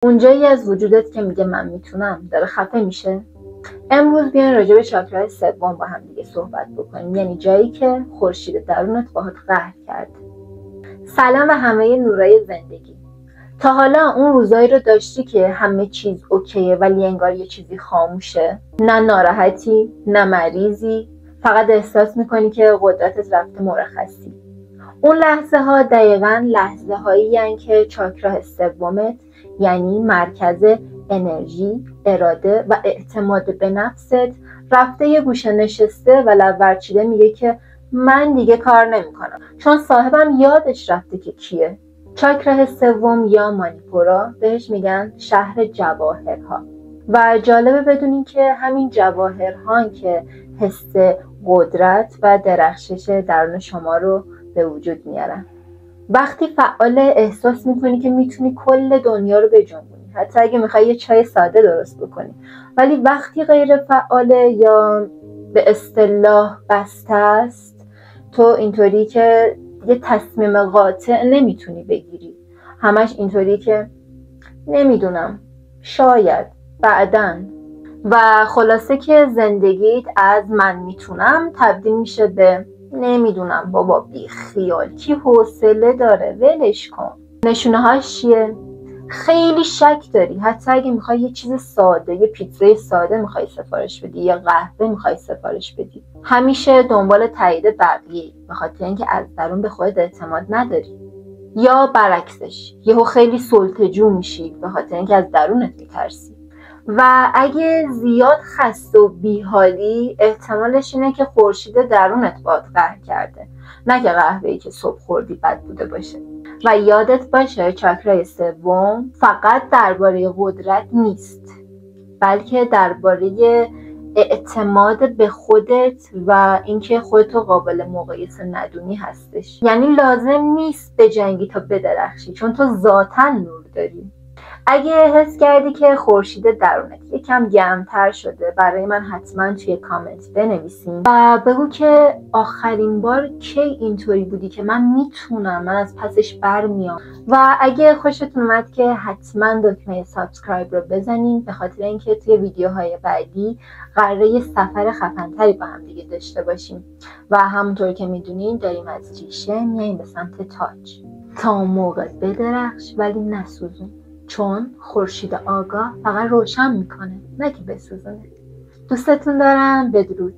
اونجایی از وجودت که میگه من میتونم داره خفه میشه. امروز بیاین راجع به چاکرای سوم با هم دیگه صحبت بکنیم، یعنی جایی که خورشید درونت باهات قهر کرده. سلام به همه نورای زندگی. تا حالا اون روزایی رو داشتی که همه چیز اوکیه ولی انگار یه چیزی خاموشه؟ نه ناراحتی، نه مریضی، فقط احساس میکنی که قدرتت رفته مرخصی. اون لحظه ها دقیقاً لحظه هایی هن که چاکرا سومت، یعنی مرکز انرژی، اراده و اعتماد به نفست، رفته یه گوشه نشسته و لب ورچیده میگه که من دیگه کار نمیکنم، چون صاحبم یادش رفته که کیه. چاکرا سوم یا مانیپورا بهش میگن شهر جواهرها و جالبه بدونین که همین جواهرها که حس قدرت و درخشش درون شما رو به وجود میارن. وقتی فعال احساس میکنی که میتونی کل دنیا رو بجنبونی، حتی اگه میخوای یه چای ساده درست بکنی. ولی وقتی غیر فعاله یا به اصطلاح بسته است، تو اینطوری که یه تصمیم قاطع نمیتونی بگیری، همش اینطوری که نمیدونم، شاید، بعدن. و خلاصه که زندگیت از من میتونم تبدیل میشه به نمیدونم بابا بی خیال، کی حوصله داره، ولش کن. نشونه هاش چیه؟ خیلی شک داری، حتی اگه میخوای یه چیز ساده، یه پیتزای ساده میخوای سفارش بدی یا قهوه میخوای سفارش بدی، همیشه دنبال تایید بقیه به خاطر اینکه از درون به خودت اعتماد نداری. یا برعکسش، یهو خیلی سلطه‌جو میشی به خاطر اینکه از درونت میترسی. و اگه زیاد خسته و بیحالی، احتمالش اینه که خورشید درونت باهات قهر کرده، نه که قهوه‌ای که صبح خوردی بد بوده باشه. و یادت باشه چاکرای سوم فقط درباره قدرت نیست، بلکه درباره اعتماد به خودت و اینکه خودتو قابل مقایسه ندونی هستش. یعنی لازم نیست بجنگی تا بدرخشی، چون تو ذاتاً نور داری. اگه حس کردی که خورشید درونت یکم گرمتر شده، برای من حتما توی کامنت بنویسین و بگو که آخرین بار کی اینطوری بودی که من میتونم، من از پسش برمیام. و اگه خوشتون اومد که حتما دکمه سابسکرایب رو بزنین، به خاطر اینکه توی ویدیوهای بعدی قراره یه سفر خفن‌تری با هم دیگه داشته باشیم و همونطور که میدونین داریم از ریشه میایم به سمت تاج. تا اون موقع بدرخش ولی نسوزون، چون خورشید آگاه فقط روشن میکنه، نه که بسوزونه. دوستتون دارم. بدرود.